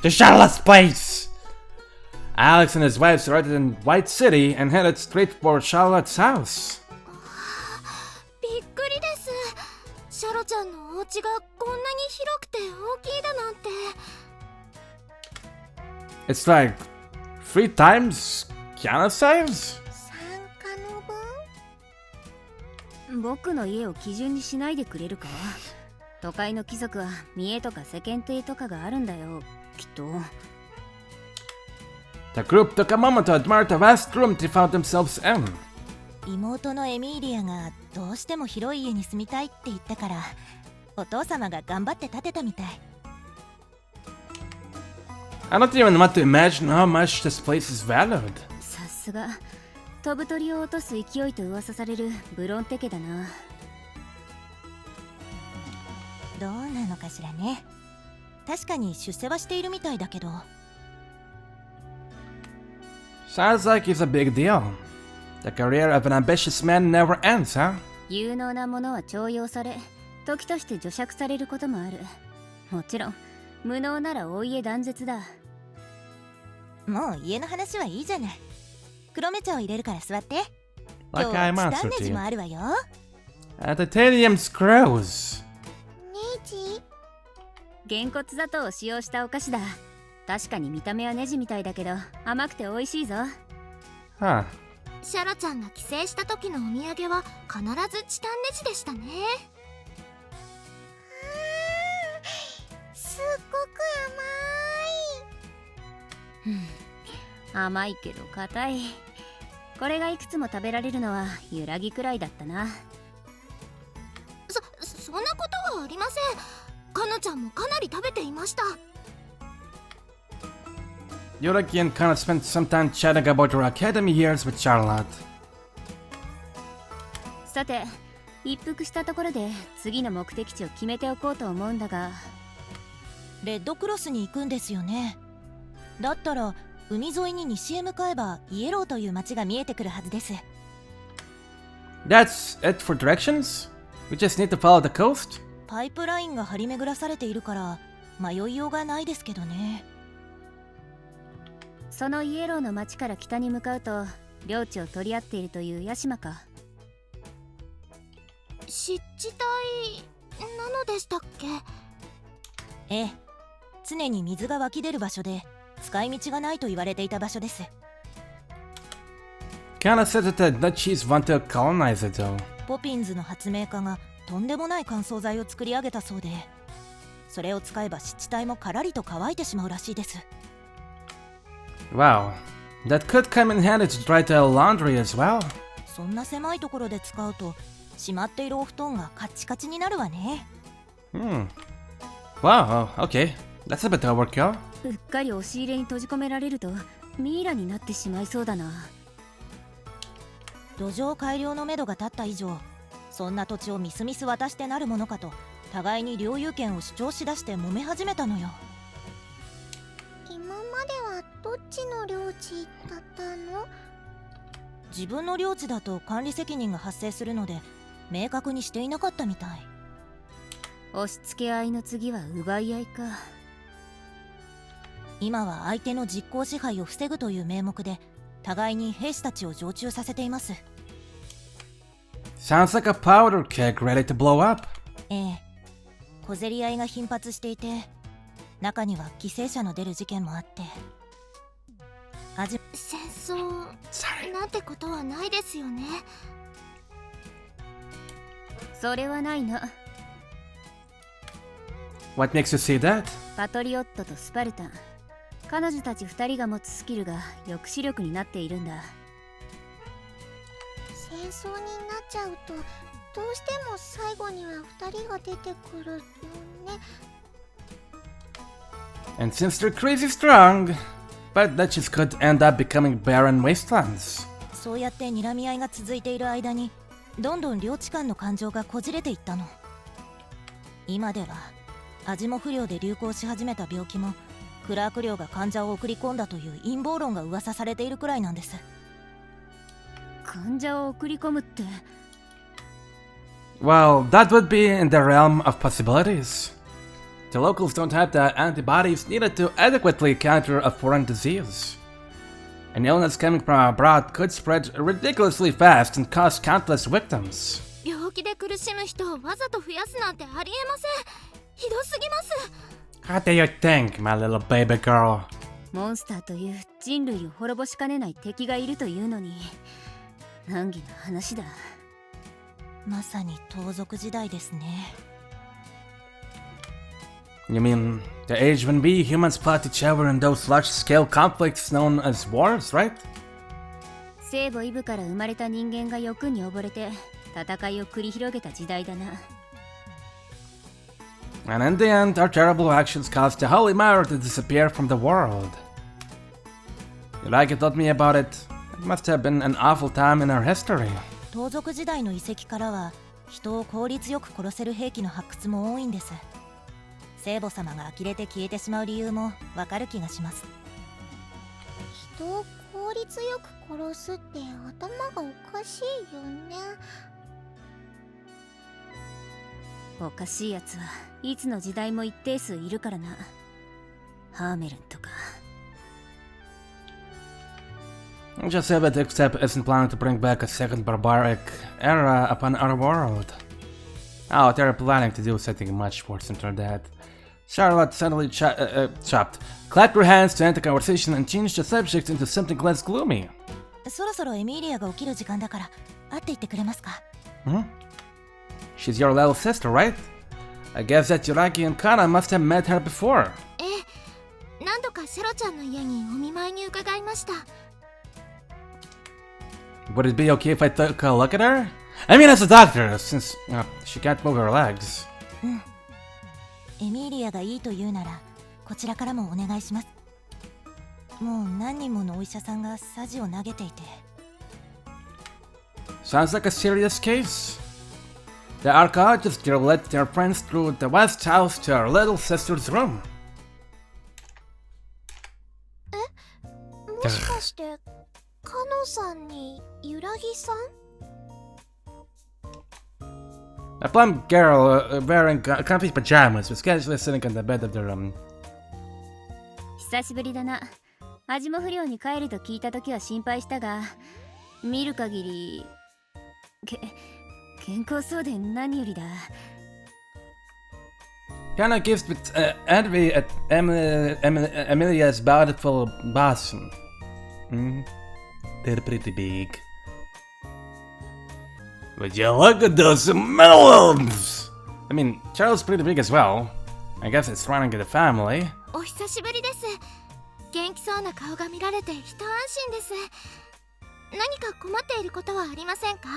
To Charlotte's place! Alex and his wife started in White City and headed straight for Charlotte's house. びっくりです。シャロちゃんのお家がこんなに広くて大きいだなんて。It's like 3 times Kiana size? 参加の分？僕の家を基準にしないでくれるか。都会の貴族は見栄とか世間体とかがあるんだよ、きっと。The group took a moment to admire the vast room they found themselves in. 妹のエミーリアがどうしても広い家に住みたいって言ったから、お父様が頑張って建てたみたい。I don't even want to imagine how much this place is valued. さすが飛ぶ鳥を落とす勢いと噂されるブロンテ家だな。どうなのかしらね。確かに出世はしているみたいだけど。Sounds like it's a big deal. The career of an ambitious man never ends, huh? 有能なものは重用され、時として咀嚼されることもある。もちろん無能ならお家断絶だ。もう家の話はいいじゃない。黒目茶を入れるから座って。Like 今 I'm 日チタン answered ネ to ジ you. もあるわよ。Titanium screws. ネジ？げんこつ砂糖を使用したお菓子だ。確かに見た目はネジみたいだけど甘くて美味しいぞ。Huh. シャロちゃんが帰省した時のお土産は必ずチタンネジでしたね。すっごく甘いけど硬い。これがいくつも食べられるのは揺らぎくらいだったな。そんなことはありません。かのちゃんもかなり食べていました。Yoraki and Kana spent some time chatting about their academy years with Charlotte. さて一服したところで次の目的地を決めておこうと思うんだが。レッドクロスに行くんですよね。だったら海沿いに西へ向かえばイエローという町が見えてくるはずです。That's it for directions? We just need to follow the coast? パイプラインが張り巡らされているから迷いようがないですけどね。そのイエローの町から北に向かうと領地を取り合っているというヤシマか。湿地帯なのでしたっけ？ええ、常に水が湧き出る場所で使い道がないと言われていた場所です。Kana said that the Dutchies want to colonize it though. ポピンズの発明家がとんでもない乾燥剤を作り上げたそうで、それを使えば湿地帯もカラリと乾いてしまうらしいです。Wow, that could come in handy to dry the laundry as well. そんな狭いところで使うとしまっているお布団がカチカチになるわね。Wow, okay. That's a bit of overkill. うっかり押し入れに閉じ込められるとミイラになってしまいそうだな。土壌改良のめどが立った以上、そんな土地をみすみす渡してなるものかと互いに領有権を主張しだして揉め始めたのよ。今まではどっちの領地だったの？自分の領地だと管理責任が発生するので明確にしていなかったみたい。押し付け合いの次は奪い合いか。今は相手の実効支配を防ぐという名目で互いに兵士たちを常駐させています。Sounds like a powder keg ready to blow up. ええ、小競り合いが頻発していて、中には犠牲者の出る事件もあって。戦争なんてことはないですよね。それはないな。What makes you say that? パトリオットとスパルタン、彼女たち2人が持つスキルが抑止力になっているんだ。戦争になっちゃうとどうしても最後には2人が出てくるよね。And since they're crazy strong, but Dutchies could end up becoming barren wastelands. そうやって睨み合いが続いている間にどんどん領地間の感情がこじれていったの。今では味も不良で流行し始めた病気もクラーク領が患者を送り込んだという陰謀論が噂されているくらいなんです。患者を送り込むって。 Well, that would be in the realm of possibilities. The locals don't have the antibodies needed to adequately counter a foreign disease. An illness coming from abroad could spread ridiculously fast and cause countless victims. 病気で苦しむ人をわざと増やすなんてありえません。ひどすぎます。 What do you think, my little baby girl? モンスターという人類を滅ぼしかねない敵がいるというのに難儀な話だ。まさに盗賊時代ですね。You mean the age when we humans fought each other in those large-scale conflicts known as wars, right? 聖母イブから生まれた人間が欲に溺れて戦いを繰り広げた時代だな。And in the end, our terrible actions caused the Holy Mother to disappear from the world. Like told me about it, it must have been an awful time in our history. 盗賊時代の遺跡からは人を効率よく殺せる兵器の発掘も多いんです。聖母様が呆れて消えてしまう理由もわかる気がします。人を効率よく殺すって頭がおかしいよね。おかしいやつはいつの時代も一定数いるからな。ハーメルンとか。Just say that Except isn't planning to bring back a second barbaric era upon our world. Oh, they're planning to do something much worse than that. Charlotte suddenly chopped, clapped her hands to end the conversation and changed the subject into something less gloomy. そろそろエミリアが起きる時間だから会っていってくれますか？ She's your little sister, right? I guess that Yuraki and Kana must have met her before. ええ、何度かシャロちゃんの家にお見舞いに伺いました。 Would it be okay if I took a look at her? I mean, as a doctor, since she can't move her legs. エミリアがいいと言うならこちらからもお願いします。もう何人ものお医者さんがサジを投げていて。 Sounds like a serious case. The archaeologists here led their friends through the west house to our little sister's room. もしかしてカノさんに揺らぎさん？ A plump girl wearing comfy pajamas was casually sitting on the bed of the room. 久しぶりだな。味も不良に帰ると聞いたときは心配したが、見る限り健康そうで何よりだ。Kana gives with envy at Emilia's bountiful bosom. They're pretty big. Would you look at those melons? I mean, Charles pretty big as well. I guess it's running in the family. お久しぶりです。元気そうな顔が見られて一安心です。何か困っていることはありませんか？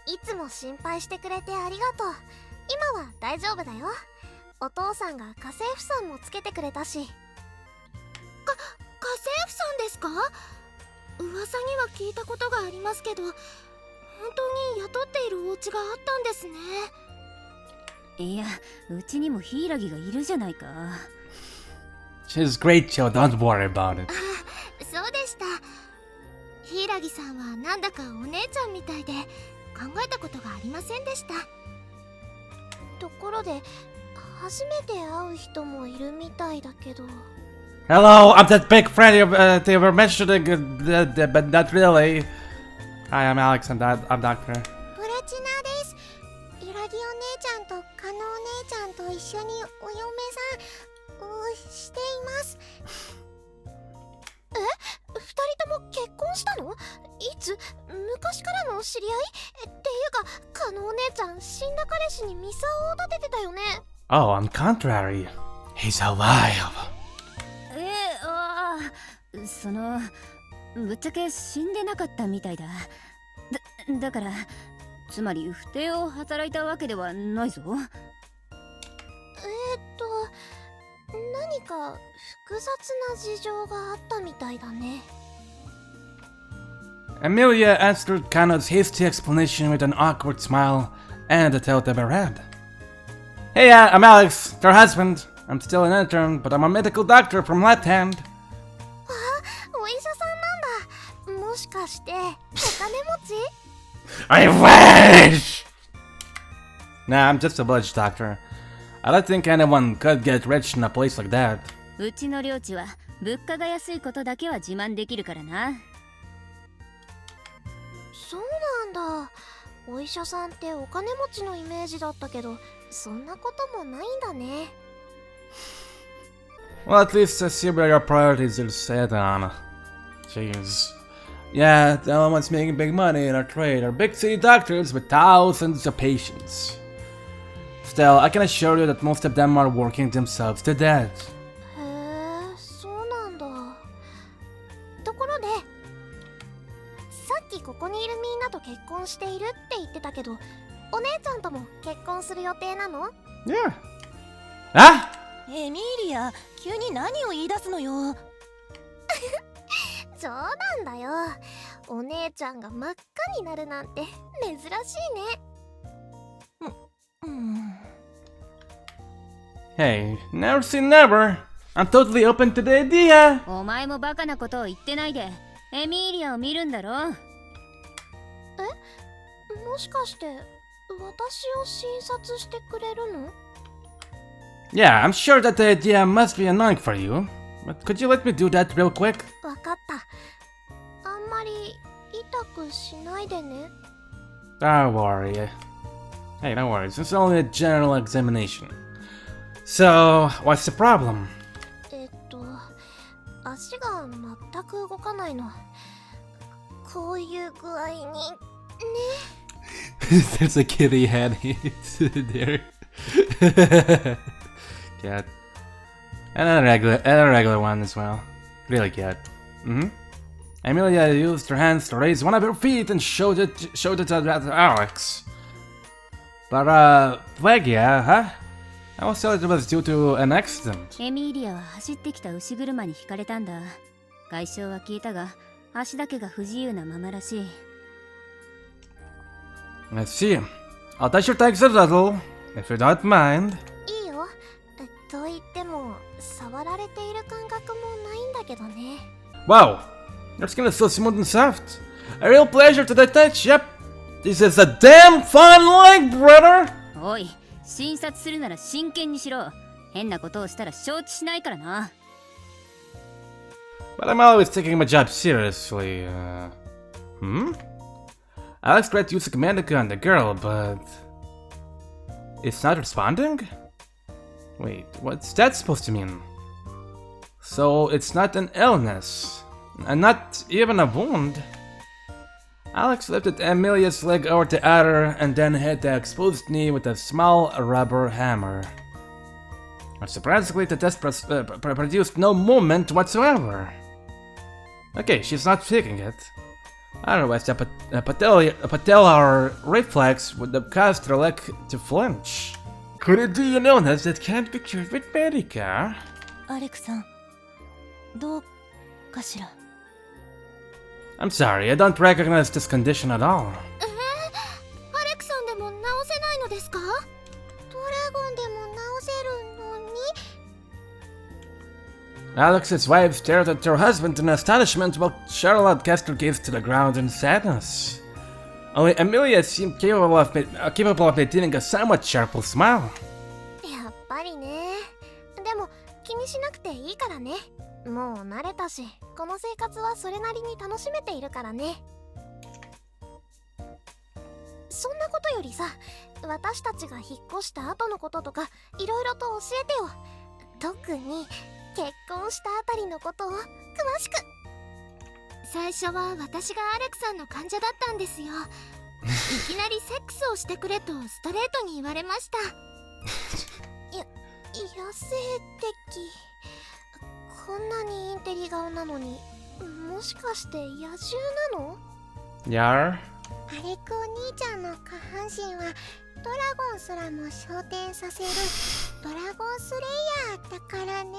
いつも心配してくれてありがとう。今は大丈夫だよ。お父さんが家政婦さんもつけてくれたし。家政婦さんですか？噂には聞いたことがありますけど、本当に雇っているお家があったんですね。いや、うちにもヒイラギがいるじゃないか。She's great, Joe. Don't worry about it. そうでした。ヒイラギさんはなんだかお姉ちゃんみたいで考えたことがありませんでした。ところで初めて会う人もいるみたいだけど。 Hello, I'm that big friend they were mentioning, but not really. Hi, I'm Alex. I'm Doctor. プラチナです。揺らぎお姉ちゃんとカノお姉ちゃんと一緒にお嫁さんをしています。え？二人とも結婚したの？いつ？昔からの知り合い？っていうか、カノお姉ちゃん死んだ彼氏にミサオを立ててたよね。 Oh, on contrary, he's alive. そのぶっちゃけ死んでなかったみたいだ。だからつまり不貞を働いたわけではないぞ。何か複雑な事情があったみたいだね。 Emilia answered Kano's hasty explanation with an awkward smile and a tilt of her head. Hey, I'm Alex, their husband. I'm still an intern, but I'm a medical doctor from Left Hand. お医者さんなんだ。もしかしてお金持ち？ I wish! Nah, I'm just a village doctor. I don't think anyone could get rich in a place like that. うちの領地は物価が安いことだけは自慢できるからな。そうなんだ。お医者さんってお金持ちのイメージだったけど、そんなこともないんだね。Well, at least I see where your priorities are set on. Jeez. Yeah, the only ones making big money in our trade are big city doctors with thousands of patients. Still, I can assure you that most of them are working themselves to death. へえ、そうなんだ。ところで、さっきここにいるみんなと結婚しているって言ってたけど、お姉ちゃんとも結婚する予定なの？ Yeah. Ah! エミリア、急に何を言い出すのよ。冗談だよ。お姉ちゃんが真っ赤になるなんて珍しいね。Hey, never say never. I'm totally open to the idea. お前もバカなことを言ってないでエミリアを見るんだろ。もしかして私を診察してくれるの？ Yeah, I'm sure that the idea must be annoying for you. But could you let me do that real quick? わかった。あんまり痛くしないでね。Don't worry. Hey, don't worry. It's only a general examination. So, what's the problem? 足が全く動かないの。こういう具合にね。There's a kitty head there. Cat. And a regular one as well. Really cute. Amelia used her hands to raise one of her feet and showed it to Alex. But Plagia, huh? I was told it was due to an accident. エミリアは走ってきた牛車にひかれたんだ。外傷は消えたが足だけが不自由なままらしい。Let's see. I'll touch your legs a little, if you don't mind. いいよ。と言っても触られている感覚もないんだけどね。Wow, your skin is so smooth and soft. A real pleasure to the touch, yep. This is a damn fun leg, brother. おい、診察するなら真剣にしろ。変なことをしたら承知しないからな。But I'm always taking my job seriously. Alex tried to use a command on the girl, but it's not responding? Wait, what's that supposed to mean? So it's not an illness, and not even a wound. Alex lifted Amelia's leg over the other and then hit the exposed knee with a small rubber hammer. Surprisingly, the test produced no movement whatsoever. Okay, she's not faking it. Otherwise, the patellar reflex would have caused her leg to flinch. Could it be an illness that can't be cured with Medica? アレクさん、どうかしら。I'm sorry, I don't recognize this condition at all. アレクさんでも治せないのですか？ドラゴンでも治せるのに？ Alex's wife stared at her husband in astonishment while Charlotte cast her gaze to the ground in sadness. Only Amelia seemed capable of maintaining a somewhat cheerful smile. やっぱりね。でも気にしなくていいからね。もう慣れたし、この生活はそれなりに楽しめているからね。そんなことよりさ、私たちが引っ越した後のこととかいろいろと教えてよ。特に結婚したあたりのことを詳しく。最初は私がアレクさんの患者だったんですよ。いきなりセックスをしてくれとストレートに言われました。野生的。こんなにインテリ顔なのに、もしかして野獣なの？ Yar? アレクお兄ちゃんの下半身はドラゴンすらも昇天させるドラゴンスレイヤーだからね。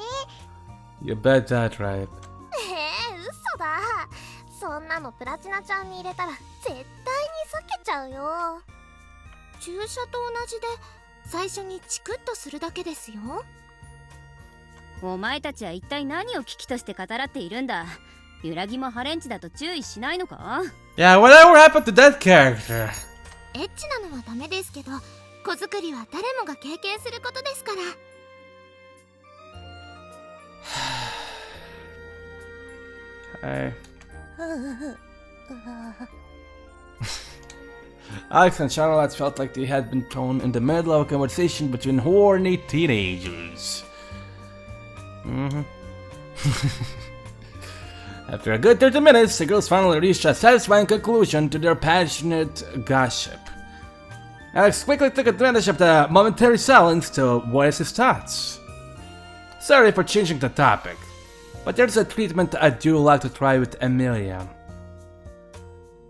You bet that right. 嘘だ。そんなのプラチナちゃんに入れたら絶対に避けちゃうよ。注射と同じで最初にチクッとするだけですよ。お前たちは一体何を危機として語らっているんだ。揺らぎもハレンチだと注意しないのか？ Yeah, whatever happened to that character? エッチなのはダメですけど、子作りは誰もが経験することですから。Okay. Alex and Charlotte felt like they had been thrown in the middle of a conversation between horny teenagers. After a good 30 minutes, the girls finally reached a satisfying conclusion to their passionate gossip. Alex quickly took advantage of the momentary silence to voice his thoughts. Sorry for changing the topic, but there's a treatment I do like to try with Emilia.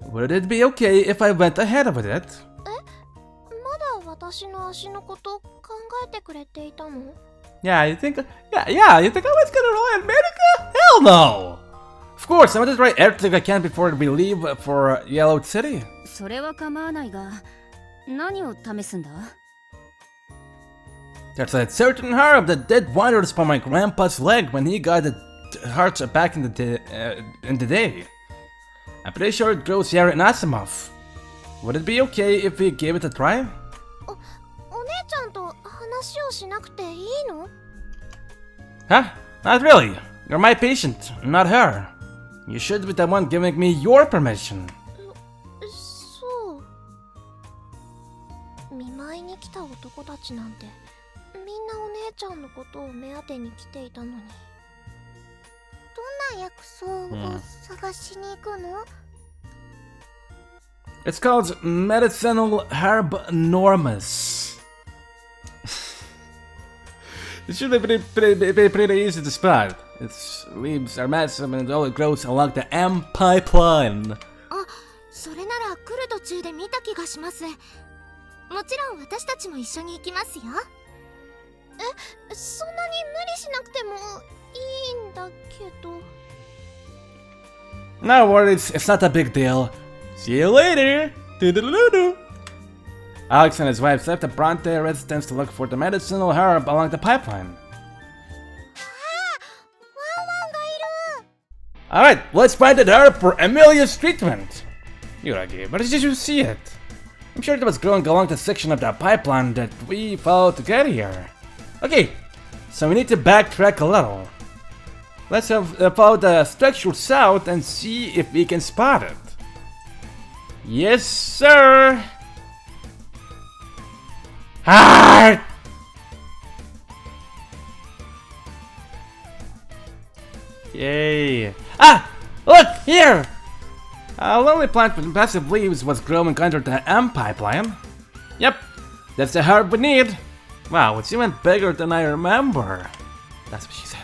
Would it be okay if I went ahead with it? まだ私の足のこと考えてくれていたの？ Yeah, you think I was gonna rely on Medica? Hell no! Of course, I want to try everything I can before we leave for Yellow City. それは構わないが、何を試すんだ？ There's a certain herb that did wonders for my grandpa's leg when he got the heart back in the day. I'm pretty sure it grows here in Asimov. Would it be okay if we gave it a try? お姉ちゃんと話をしなくていいの？ Huh? Not really. You're my patient, not her. You should be the one giving me your permission. そう。見舞いに来た男たちなんてみんなお姉ちゃんのことを目当てに来ていたのに。どんな薬草を探しに行くの？ It's called Medicinal Herb Enormous. It should be pretty easy to spot. Its leaves are massive and it only grows along the M pipeline. あ、それなら来る途中で見た気がします。もちろん私たちも一緒に行きますよ。そんなに無理しなくてもいいんだけど。No worries, it's not a big deal. See you later! Doodaloo-doo! Alex and his wife left the Bronte residence to look for the medicinal herb along the pipeline. Alright, let's find the herb for Emilia's treatment! Yuragi, where did you see it? I'm sure it was growing along the section of the pipeline that we followed to get here. Okay, so we need to backtrack a little. Let's follow the structure south and see if we can spot it. Yes, sir! Ah! Yay! Ah! Look! Here! A lonely plant with massive leaves was growing under the M pipeline. Yep, that's the herb we need. Wow, it's even bigger than I remember. That's what she says.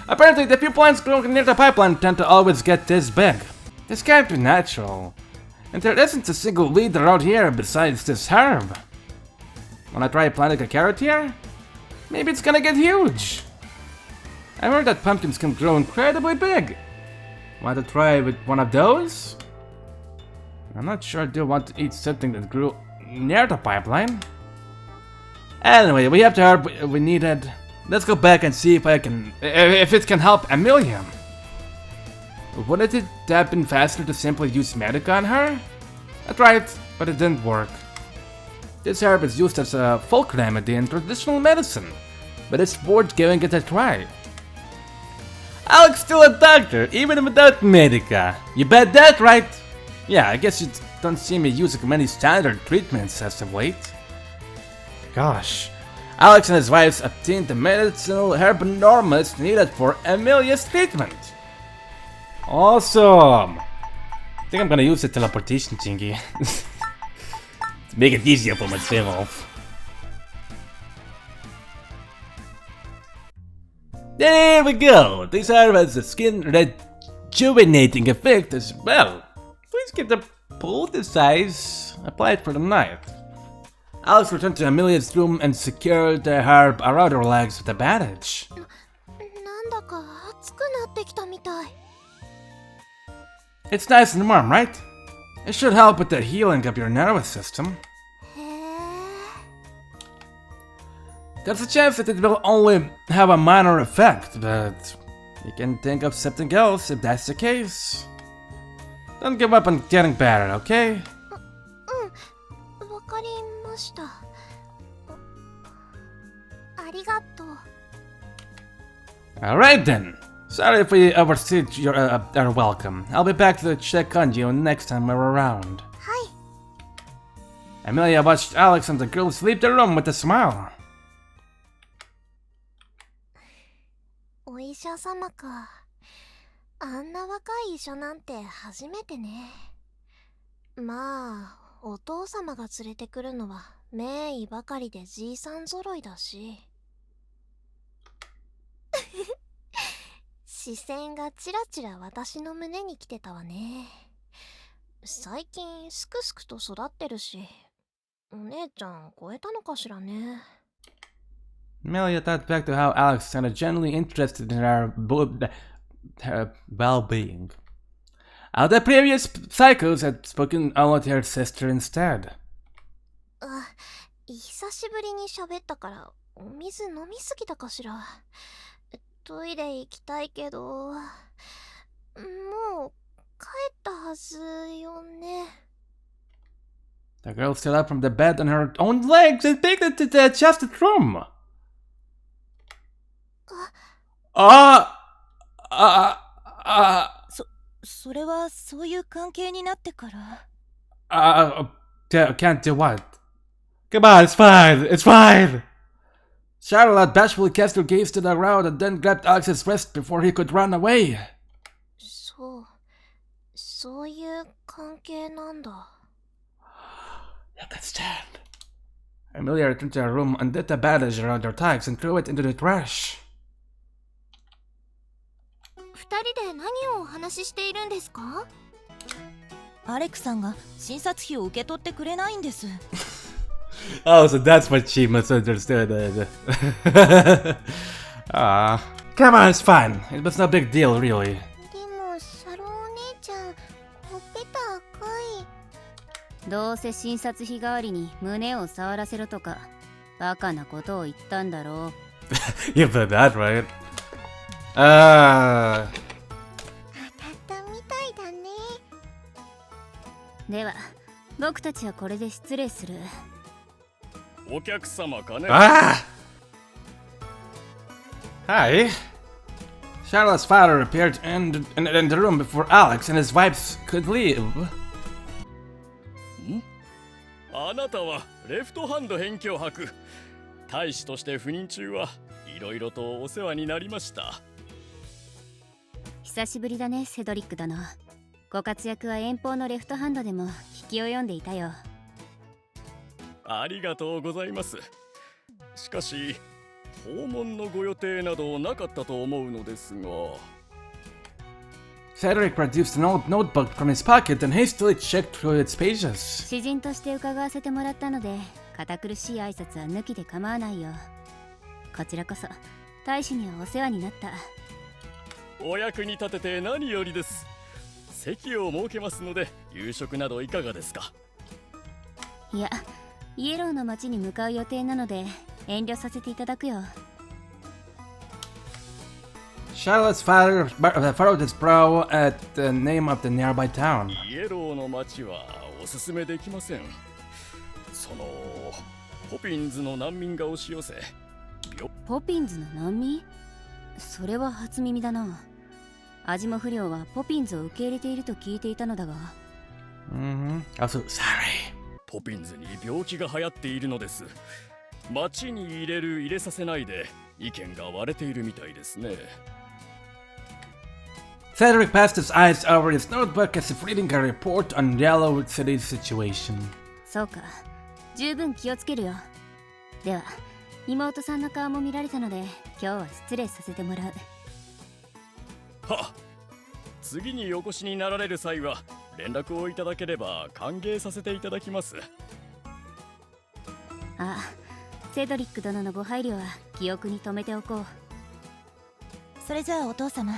Apparently, the few plants growing near the pipeline tend to always get this big. This can't be natural. And there isn't a single weed around here besides this herb. Wanna try planting a carrot here? Maybe it's gonna get huge. I heard that pumpkins can grow incredibly big. Want to try with one of those? I'm not sure I do want to eat something that grew near the pipeline. Anyway, we have the herb we needed. Let's go back and see if it can help Emilia. Wouldn't it have been faster to simply use Medica on her? I tried, but it didn't work. This herb is used as a folk remedy in traditional medicine, but it's worth giving it a try. Alex still a doctor, even without Medica. You bet that, right? Yeah, I guess you don't see me using many standard treatments as of late. Gosh. Alex and his wives obtained the medicinal herb enormous needed for Emilia's treatment. Awesome! I think I'm gonna use the teleportation thingy. To make it easier for myself. There we go! This herb has a skin rejuvenating effect as well. Please get the poultice size applied for the night. Alex returned to Emilia's room and secured the herb around her legs with a bandage. なんだか熱くなってきたみたい。 It's nice and warm, right? It should help with the healing of your nervous system. へえ。 There's a chance that it will only have a minor effect, but you can think of something else if that's the case. Don't give up on getting better, okay? わかりました。Alright then. Sorry if we overstayed our welcome. I'll be back to check on you next time we're around. はい。 Amelia watched Alex and the girls leave the room with a smile. お医者様か。あんな若い医者なんて初めてね。まあ、お父様が連れてくるのは名医ばかりでじいさん揃いだし。視線がチラチラ私の胸に来てたわね。最近すくすくと育ってるし、お姉ちゃん超えたのかしらね。Amelia thought back to how Alex sounded genuinely interested in her well-being. How the previous psychos had spoken only to her sister instead. あ、久しぶりに喋ったからお水飲みすぎたかしら。トイレ行きたいけど、もう帰ったはずよね。The girl stood up from the bed on her own legs and peeked into the adjusted room. それはそういう関係になってから。Can't do what? Come on, it's fine, it's fine! Charlotte bashfully cast her gaze to the ground and then grabbed Alex's wrist before he could run away. そういう関係なんだ。You can stand. Amelia returned to her room, undid the bandage around her thighs, and threw it into the trash. 二人で何をお話ししているんですか？アレクさんが診察費を受け取ってくれないんです。Oh, so that's what she misunderstood. Come on, it's fine. It was no big deal, really. でもサロお姉ちゃん、ほっぺた赤い。どうせ診察費代わりに胸を触らせろとかバカなことを言ったんだろう。You put that right. 当たったみたいだね。では僕たちはこれで失礼する。お客様かね。Hi. Charlotte's father appeared in the room before Alex and his wives could leave. あなたはレフトハンド辺境伯。大使として赴任中はいろいろとお世話になりました。久しぶりだね、セドリック殿。ご活躍は遠方のレフトハンドでも聞き及んでいたよ。ありがとうございます。しかし訪問のご予定などなかったと思うのですが。Cedric produced an old notebook from his pocket and hastily checked through its pages. 詩人として伺わせてもらったので堅苦しい挨拶は抜きで構わないよ。こちらこそ大使にはお世話になった。お役に立てて何よりです。席を設けますので夕食などいかがですか？いや、イエローの町に向かう予定なので遠慮させていただくよ。Charlotte's father furrowed his brow at the name of the nearby town. イエローの町はおすすめできません。そのポピンズの難民が押し寄せ。ポピンズの難民？それは初耳だな。味も不良はポピンズを受け入れていると聞いていたのだが。Also, sorry. ポピンズに病気が流行っているのです。町に入れる入れさせないで意見が割れているみたいですね。Cedric passed his eyes over his notebook as if reading a report on Yellow City's situation. そうか、十分気をつけるよ。では妹さんの顔も見られたので今日は失礼させてもらう。はっ、次にお越しになられる際は連絡をいただければ歓迎させていただきます。あ、セドリック殿のご配慮は記憶に留めておこう。それじゃあお父様、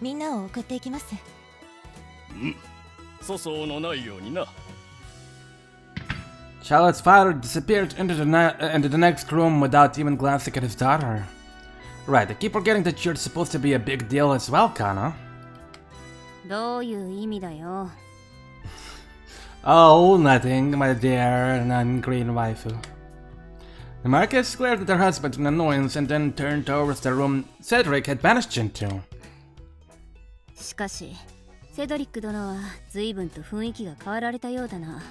みんなを送っていきます。粗相のないようにな。Charlotte's father disappeared into the next room without even glancing at his daughter. Right, I keep forgetting that you're supposed to be a big deal as well, Kana. どういう意味だよ。Oh, nothing, my dear non-green waifu. The Marquess glared at her husband in annoyance and then turned towards the room Cedric had vanished into. しかしセドリック殿は随分と雰囲気が変わられたようだな。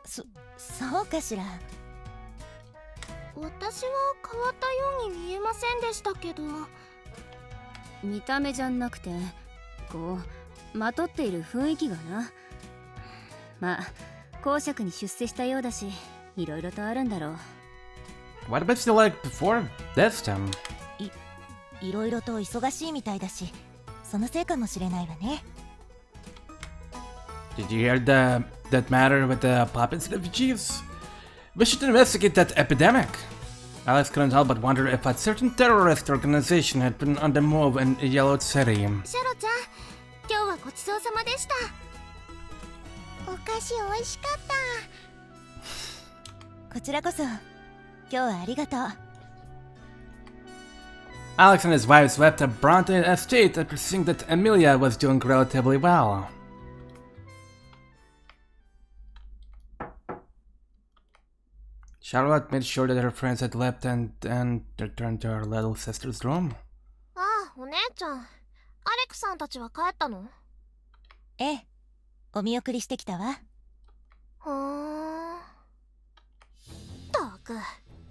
そうかしら。私は変わったように見えませんでしたけど。見た目じゃなくてこうまとっている雰囲気がな。まあ公爵に出世したようだしいろいろとあるんだろう。 What about you like before this time? いろいろと忙しいみたいだし、そのせいかもしれないわね。Did you hear that matter with the puppets refugees? We should investigate that epidemic. Alex couldn't help but wonder if a certain terrorist organization had been on the move in Yellow City. シャロちゃん、今日はごちそうさまでした。お菓子おいしかった。こちらこそ、今日はありがとう。Alex and his wives left the Bronte estate after seeing that Emilia was doing relatively well. Charlotte made sure that her friends had left and returned to her little sister's room. ああ、お姉ちゃん。アレクさんたちは帰ったの？ええ、お見送りしてきたわ。ったく、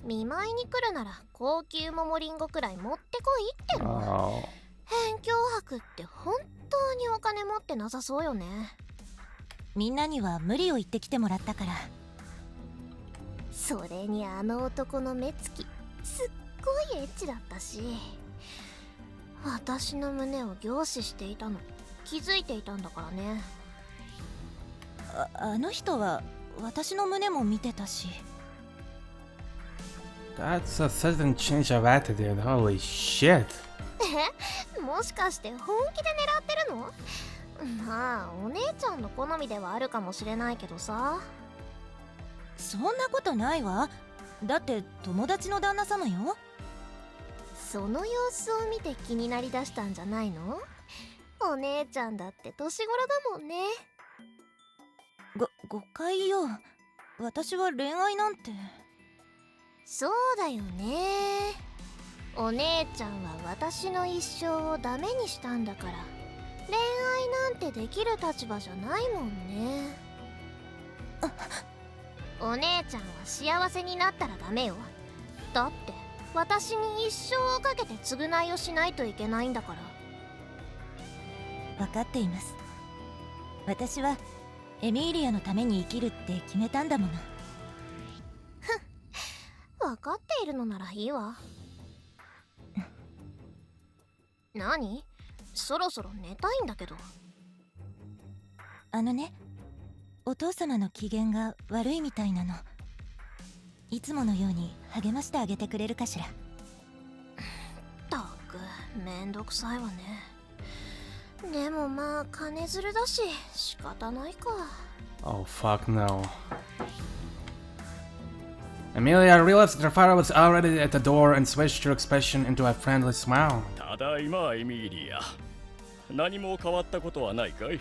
見舞いに来るなら高級モモリンゴくらい持ってこいっての。辺境泊って本当にお金持ってなさそうよね。みんなには無理を言ってきてもらったから。それにあの男の目つきすっごいエッチだったし、私の胸を凝視していたの気づいていたんだからね。あの人は私の胸も見てたし。That's a sudden change of attitude, holy shit. もしかして本気で狙ってるの？まあお姉ちゃんの好みではあるかもしれないけどさ。そんなことないわ。だって友達の旦那様よ。その様子を見て気になりだしたんじゃないの？お姉ちゃんだって年頃だもんね。誤解よ。私は恋愛なんて。そうだよね。お姉ちゃんは私の一生をダメにしたんだから、恋愛なんてできる立場じゃないもんね。お姉ちゃんは幸せになったらダメよ。だって私に一生をかけて償いをしないといけないんだから。分かっています。私はエミーリアのために生きるって決めたんだもの。分かっているのならいいわ。何？そろそろ寝たいんだけど。お父様の機嫌が悪いみたいなの。いつものように励ましてあげてくれるかしら。ったくめんどくさいわね。でもまあ金づるだし仕方ないか。 Oh fuck no. Emilia realized that her father was already at the door and switched her expression into a friendly smile. ただいまエミリア。何も変わったことはないかい？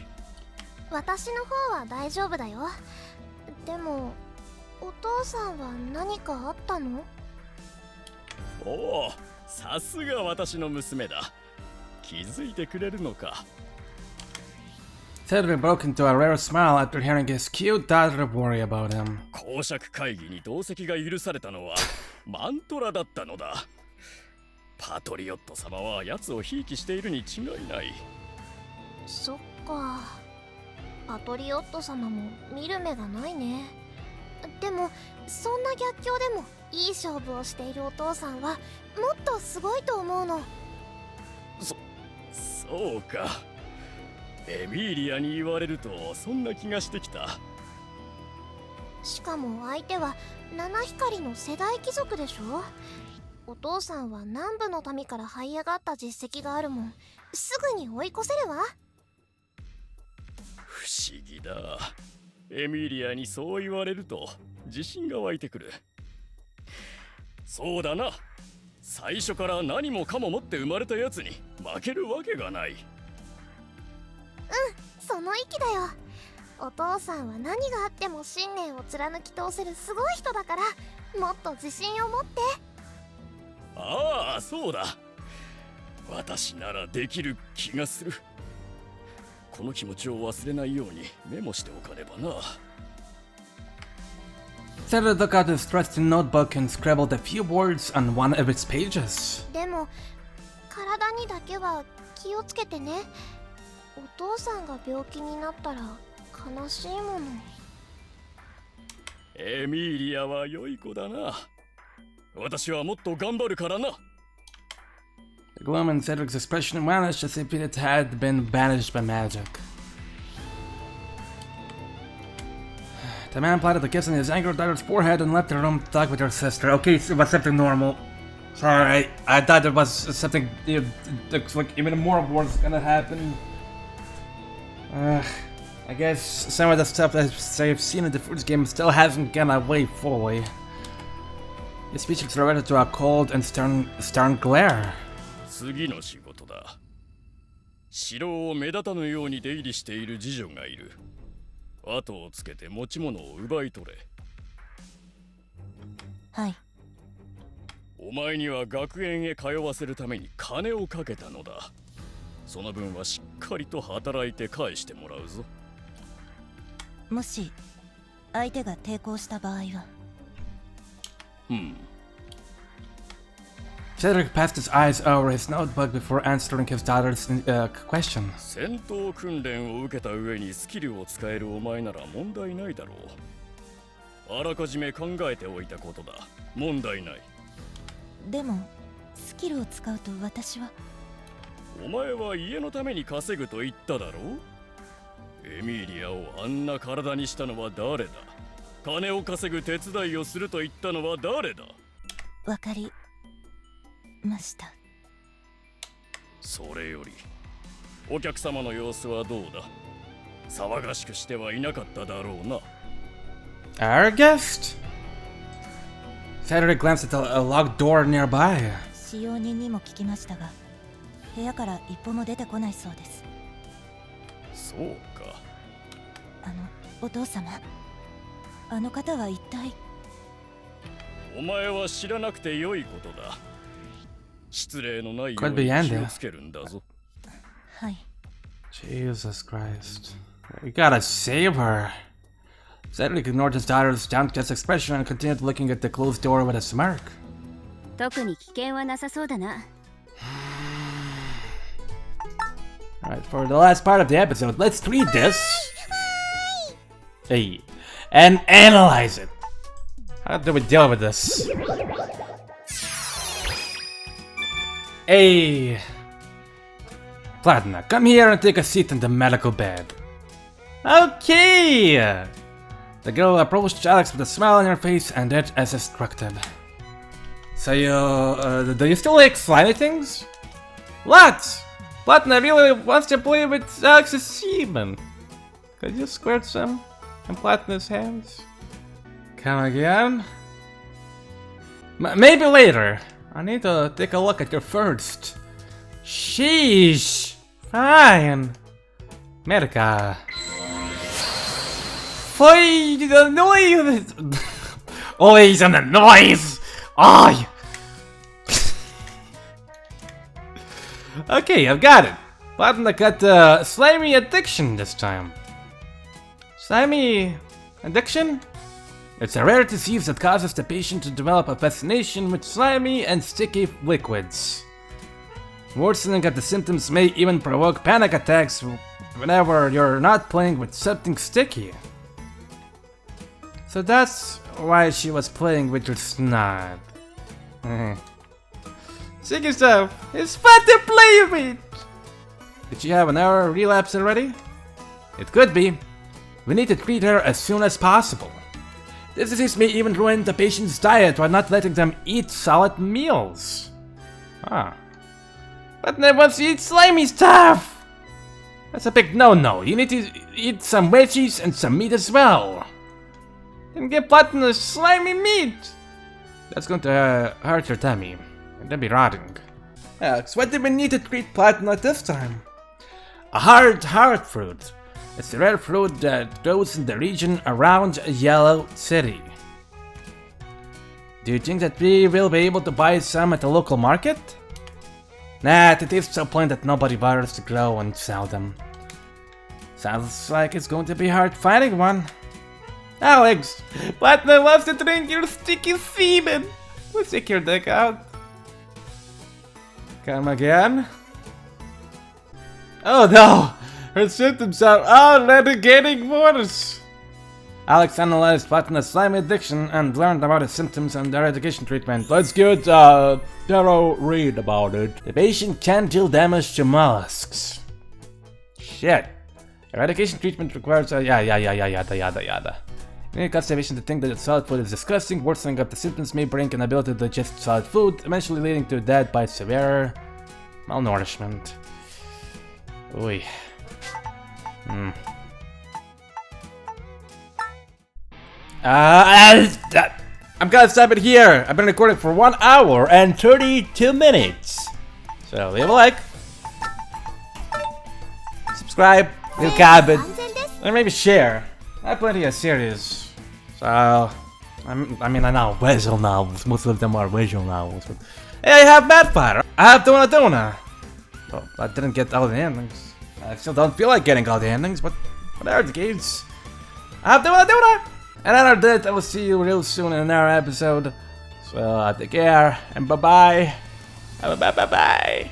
私の方は大丈夫だよ。でもお父さんは何かあったの？おお、さすが私の娘だ。気づいてくれるのか。Cedric broke into a rare smile after hearing his cute daughter worry about him. 公爵会議に同席が許されたのはマントラだったのだ。パトリオット様は奴をひいきしているに違いない。そっか。パトリオット様も見る目がないね。でもそんな逆境でもいい勝負をしているお父さんはもっとすごいと思うの。そうか。エミーリアに言われるとそんな気がしてきた。しかも相手は七光の世代貴族でしょ。お父さんは南部の民から這い上がった実績があるもん。すぐに追い越せるわ。不思議だ。エミリアにそう言われると自信が湧いてくる。そうだな。最初から何もかも持って生まれたやつに負けるわけがない。その意気だよ。お父さんは何があっても信念を貫き通せるすごい人だから、もっと自信を持って。ああ、そうだ。私ならできる気がする。この気持ちを忘れないようにメモしておかねばな。Sarah took out his trusty notebook and scribbled a few words on one of its pages. でも体にだけは気をつけてね。お父さんが病気になったら悲しいもの。エミリアは良い子だな。私はもっと頑張るからな。The gloom in Cedric's expression vanished as if it had been banished by magic. The man planted a kiss on his angry daughter's forehead and left the room to talk with her sister. Okay, so it was something normal. Sorry, I thought there was something, like even more was gonna happen. I guess some of the stuff I've seen in the first game still hasn't gone away fully. His speech was reverted to a cold and stern glare. 次の仕事だ。城を目立たぬように出入りしている次女がいる。後をつけて持ち物を奪い取れ。はい。お前には学園へ通わせるために金をかけたのだ。その分はしっかりと働いて返してもらうぞ。もし相手が抵抗した場合は。Cedric passed his eyes over his notebook before answering his daughter's question. 戦闘訓練を受けた上にスキルを使えるお前なら問題ないだろう。あらかじめ考えておいたことだ。問題ない。でもスキルを使うと私は。お前は家のために稼ぐと言っただろう。エミリアをあんな体にしたのは誰だ。金を稼ぐ手伝いをすると言ったのは誰だ。わかりました。それよりお客様の様子はどうだ。騒がしくしてはいなかっただろうな。 Our guest? Cedric glanced at a locked door nearby. 使用人にも聞きましたが、部屋から一歩も出てこないそうです。そうか。お父様、あの方は一体。お前は知らなくて良いことだ。失礼のないよう Could be に Andy. 気をつけるんだぞ。はい。 Jesus Christ. We gotta save her. Cedric ignored his daughter's downcast expression and continued looking at the closed door with a smirk. 特に危険はなさそうだな。Alright, for the last part of the episode, let's read this. Hey, and analyze it. How do we deal with this? Hey, Platina, come here and take a seat in the medical bed. Okay! The girl approached Alex with a smile on her face and did as instructed. So do you still like slimy things? What? Platina really wants to play with Alex's semen. Could you squirt some in Platina's hands? Come again? Maybe later. I need to take a look at you first. Sheesh. Fine. Medica. Boy, the noise. Always on the noise. Oh. Okay, I've got it. Platina got slimy addiction this time. Slimy addiction? It's a rare disease that causes the patient to develop a fascination with slimy and sticky liquids. Worsening of the symptoms may even provoke panic attacks whenever you're not playing with something sticky. So that's why she was playing with your snot. Sticky stuff, it's fun to play with! Did she have an hour relapse already? It could be. We need to treat her as soon as possible. This disease may even ruin the patient's diet while not letting them eat solid meals. Ah. But they want to eat slimy stuff! That's a big no-no. You need to eat some veggies and some meat as well. Then get Platina slimy meat! That's going to hurt your tummy. And then be rotting. Alex, what do we need to treat Platina this time? A hard fruit. It's a rare fruit that grows in the region around Yellow City. Do you think that we will be able to buy some at the local market? Nah, it is so plain that nobody bothers to grow and sell them. Sounds like it's going to be hard finding one. Alex, Platinum loves to drink your sticky semen. Let's stick your dick out. Come again? Oh no! Her symptoms are already getting worse! Alex analyzed Platinum's slime addiction and learned about his symptoms and their eradication treatment. Let's get a thorough read about it. The patient can deal damage to mollusks. Shit. Eradication treatment requires yada. In conservation, to think that solid food is disgusting, worsening of the symptoms may bring an ability to digest solid food, eventually leading to death by severe malnourishment. Oy. I'm gonna stop it here. I've been recording for 1 hour and 32 minutes. So leave a like, subscribe, leave a comment, and maybe share. I have plenty of series. So I know visual novels. Most of them are visual novels. But hey, I have Madfire. I have Dona. Well, I didn't get all the endings. I still don't feel like getting all the endings, but whatever the case. I have Dona. And other than that, I will see you real soon in another episode. So take care and bye bye. Bye bye.